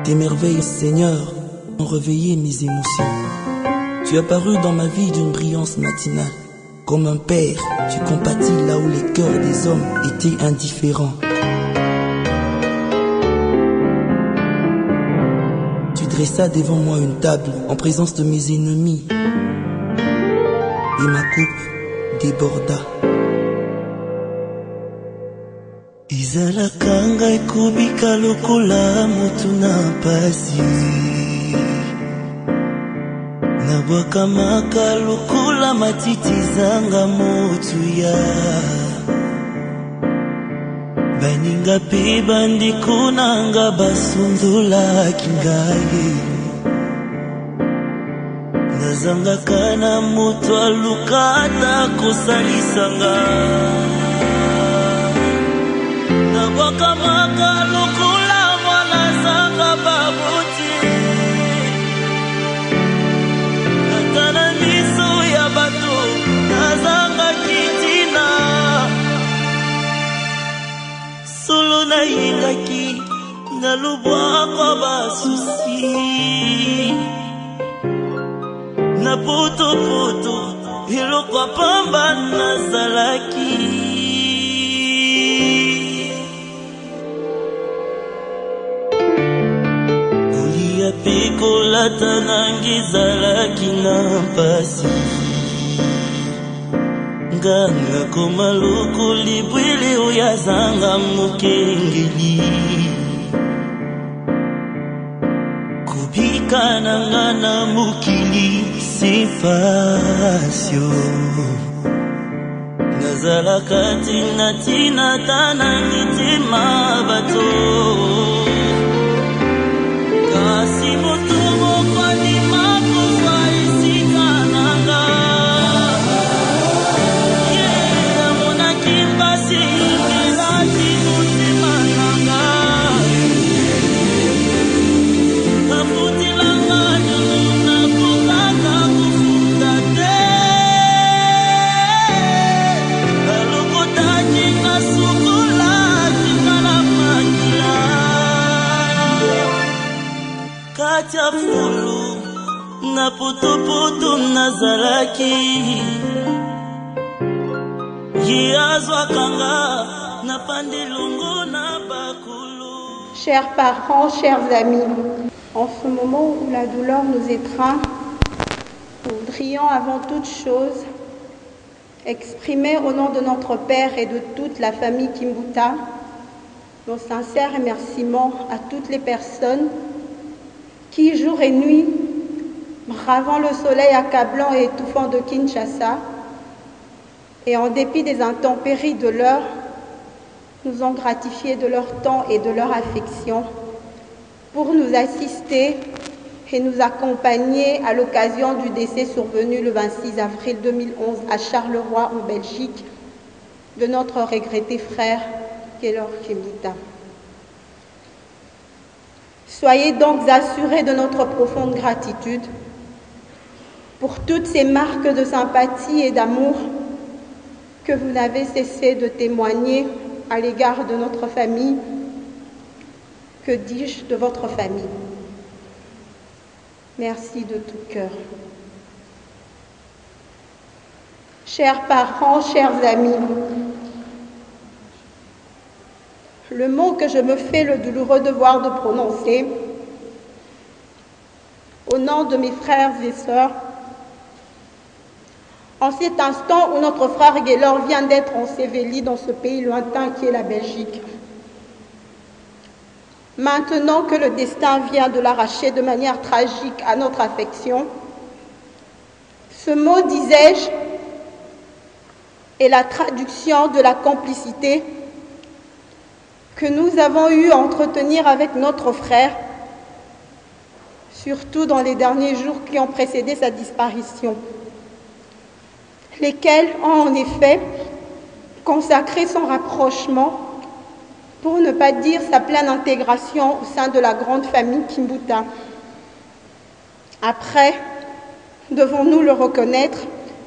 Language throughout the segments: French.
Tes merveilles, Seigneur, ont réveillé mes émotions. Tu as paru dans ma vie d'une brillance matinale. Comme un père, tu compatis là où les cœurs des hommes étaient indifférents. Tu dressas devant moi une table en présence de mes ennemis. Et ma coupe déborda. Izalakanga ekubika lokola mutu na pasi Nabwakamaka lokola matiti zanga motuya Baninga pe bandeko nanga basundulaki ngai Nazangaka na moto alukata kosalisa ngai Nabakamaka lukula mwana zanga babuti Natana miso ya bato Nazanga kitina Solo na yingaki Nalubwa kwa basusi Na poto poto Hilo kwa pamba nazalaki Pikolata nangizalaki na pasi Nganga komaluku libwili uyazanga mukengeli Kubika nangana mukili sifasyo Nazalaka tina tina tana nitima bato Kasi mutumo kwa ni makuwa isikananga Yeah, muna kimbasi ingilati mutimananga Kaputilanga nyuna kukaka kufundate Kalukutaki na sukula kikala magila Katia fulu na putu nazalaki Yazwa kanga na pandilungu na bakulu. Chers parents, chers amis, en ce moment où la douleur nous étreint, nous voudrions avant toute chose exprimer au nom de notre Père et de toute la famille Kimbuta nos sincères remerciements à toutes les personnes qui, jour et nuit, bravant le soleil accablant et étouffant de Kinshasa, et en dépit des intempéries de l'heure, nous ont gratifié de leur temps et de leur affection pour nous assister et nous accompagner à l'occasion du décès survenu le 26 avril 2011 à Charleroi, en Belgique, de notre regretté frère Keylor Kimbuta. Soyez donc assurés de notre profonde gratitude pour toutes ces marques de sympathie et d'amour que vous n'avez cessé de témoigner à l'égard de notre famille, que dis-je, de votre famille. Merci de tout cœur. Chers parents, chers amis, le mot que je me fais le douloureux devoir de prononcer, au nom de mes frères et sœurs, en cet instant où notre frère Keylor vient d'être enseveli dans ce pays lointain qui est la Belgique, maintenant que le destin vient de l'arracher de manière tragique à notre affection, ce mot, disais-je, est la traduction de la complicité que nous avons eu à entretenir avec notre frère, surtout dans les derniers jours qui ont précédé sa disparition, lesquels ont en effet consacré son rapprochement, pour ne pas dire sa pleine intégration au sein de la grande famille Kimbuta. Après, devons-nous le reconnaître,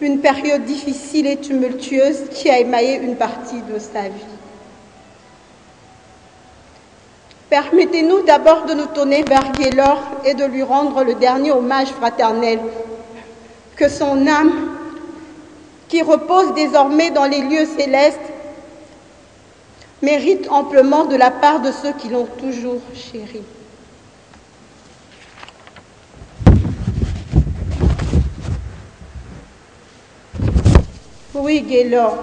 une période difficile et tumultueuse qui a émaillé une partie de sa vie. Permettez-nous d'abord de nous tourner vers Gaylor et de lui rendre le dernier hommage fraternel. Que son âme, qui repose désormais dans les lieux célestes, mérite amplement de la part de ceux qui l'ont toujours chéri. Oui, Gaylor,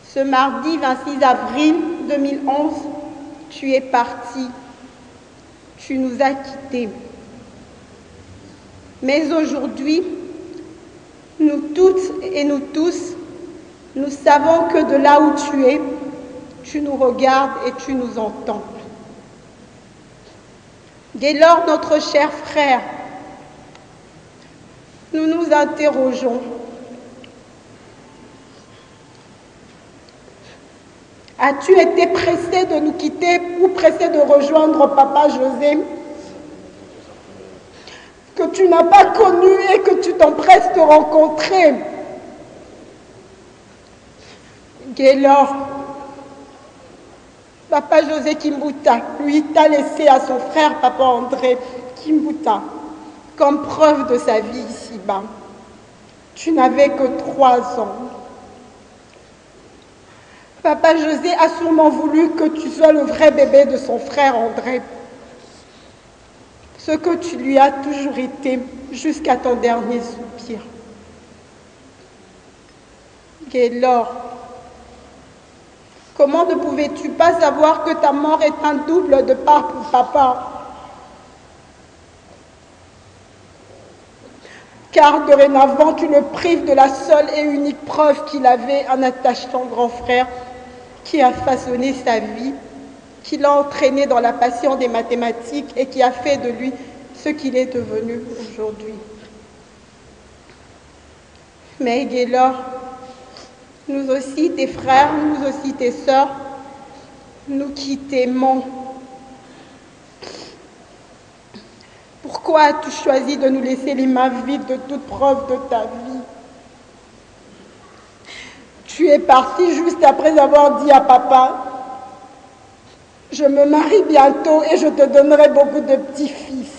ce mardi 26 avril 2011, tu es parti, tu nous as quittés. Mais aujourd'hui, nous toutes et nous tous, nous savons que de là où tu es, tu nous regardes et tu nous entends. Gaylor, notre cher frère, nous nous interrogeons. As-tu été pressé de nous quitter ou pressé de rejoindre Papa José, que tu n'as pas connu et que tu t'empresses de rencontrer? Gaylor, Papa José Kimbuta, lui, t'a laissé à son frère Papa André Kimbuta comme preuve de sa vie ici-bas. Tu n'avais que 3 ans. Papa José a sûrement voulu que tu sois le vrai bébé de son frère André. Ce que tu lui as toujours été jusqu'à ton dernier soupir. Gaylor, comment ne pouvais-tu pas savoir que ta mort est un double de part pour papa? Car dorénavant, tu le prives de la seule et unique preuve qu'il avait, un attachant grand frère qui a façonné sa vie, qui l'a entraîné dans la passion des mathématiques et qui a fait de lui ce qu'il est devenu aujourd'hui. Mais Gaylor, nous aussi, tes frères, nous aussi, tes sœurs, nous qui t'aimons, pourquoi as-tu choisi de nous laisser les mains vides de toute preuve de ta vie? Tu es parti juste après avoir dit à papa, « Je me marie bientôt et je te donnerai beaucoup de petits-fils. »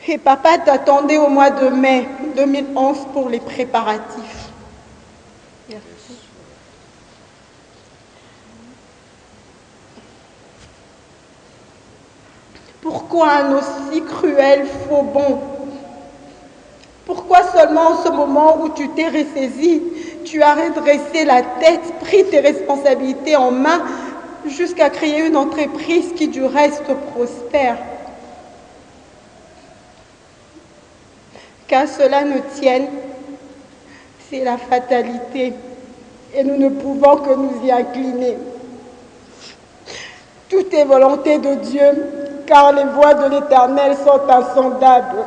Et papa t'attendait au mois de mai 2011 pour les préparatifs. Merci. Pourquoi un aussi cruel faux bond? Pourquoi seulement en ce moment où tu t'es ressaisi, tu as redressé la tête, pris tes responsabilités en main, jusqu'à créer une entreprise qui du reste prospère? Qu'à cela ne tienne, c'est la fatalité et nous ne pouvons que nous y incliner. Tout est volonté de Dieu, car les voies de l'Éternel sont insondables.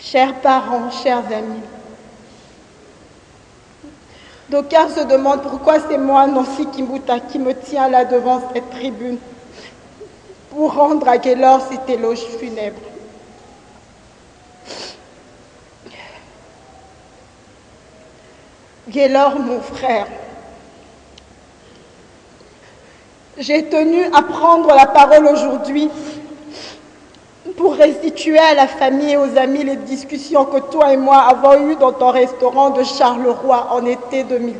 Chers parents, chers amis, d'aucuns se demandent pourquoi c'est moi, Nancy Kimbuta, qui me tiens là devant cette tribune pour rendre à Gaylor cet éloge funèbre. Gaylor, mon frère, j'ai tenu à prendre la parole aujourd'hui pour restituer à la famille et aux amis les discussions que toi et moi avons eues dans ton restaurant de Charleroi en été 2010.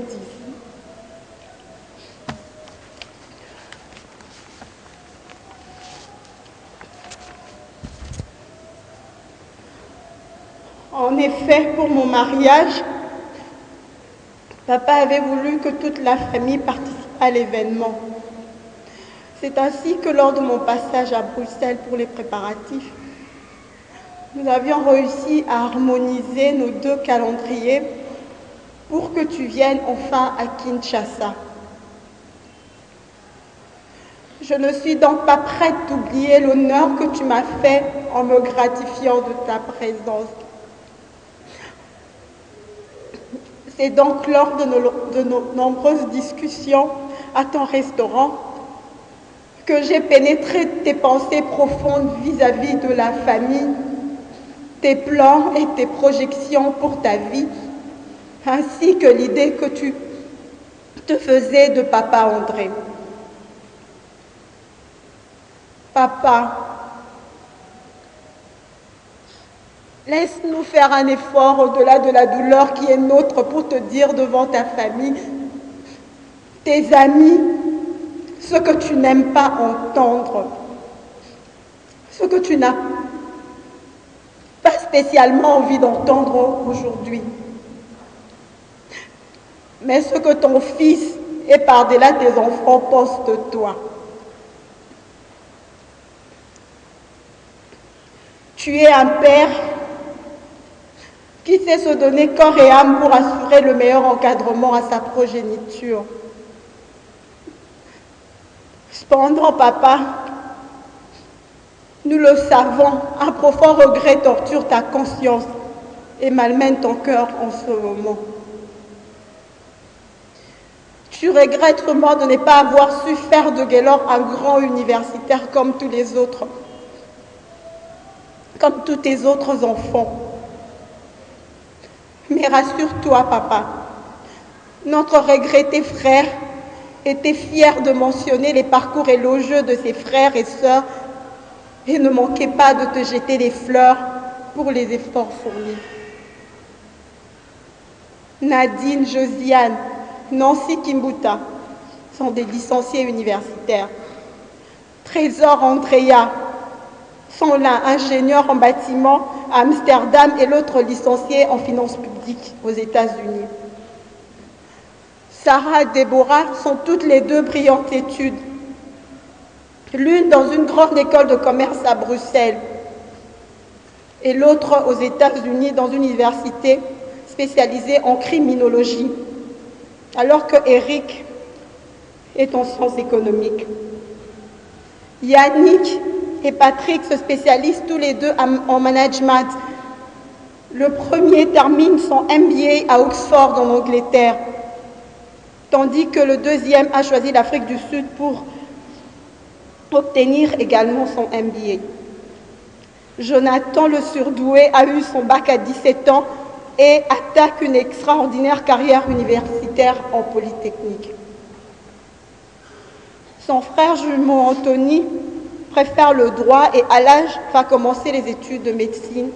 En effet, pour mon mariage, papa avait voulu que toute la famille participe à l'événement. C'est ainsi que lors de mon passage à Bruxelles pour les préparatifs, nous avions réussi à harmoniser nos 2 calendriers pour que tu viennes enfin à Kinshasa. Je ne suis donc pas prête d'oublier l'honneur que tu m'as fait en me gratifiant de ta présence. C'est donc lors de nos nombreuses discussions à ton restaurant que j'ai pénétré tes pensées profondes vis-à-vis de la famille, tes plans et tes projections pour ta vie, ainsi que l'idée que tu te faisais de papa André. Papa, laisse-nous faire un effort au-delà de la douleur qui est nôtre pour te dire devant ta famille, tes amis, ce que tu n'aimes pas entendre, ce que tu n'as pas spécialement envie d'entendre aujourd'hui. Mais ce que ton fils et par-delà tes enfants pensent de toi. Tu es un père qui sait se donner corps et âme pour assurer le meilleur encadrement à sa progéniture. Cependant, papa, nous le savons, un profond regret torture ta conscience et malmène ton cœur en ce moment. Tu regrettes vraiment de ne pas avoir su faire de Gaylord un grand universitaire comme tous les autres, comme tous tes autres enfants. Mais rassure-toi, papa, notre regretté frère était fier de mentionner les parcours élogieux de ses frères et sœurs et ne manquait pas de te jeter des fleurs pour les efforts fournis. Nadine, Josiane, Nancy Kimbuta sont des licenciés universitaires. Trésor Andrea sont l'un ingénieur en bâtiment à Amsterdam et l'autre licencié en finances publiques aux États-Unis. Sarah et Déborah sont toutes les deux brillantes études. L'une dans une grande école de commerce à Bruxelles et l'autre aux États-Unis dans une université spécialisée en criminologie, alors que Eric est en sciences économiques. Yannick et Patrick se spécialisent tous les deux en management. Le premier termine son MBA à Oxford en Angleterre, tandis que le deuxième a choisi l'Afrique du Sud pour obtenir également son MBA. Jonathan le surdoué a eu son bac à 17 ans et attaque une extraordinaire carrière universitaire en Polytechnique. Son frère jumeau Anthony préfère le droit et à l'âge va commencer les études de médecine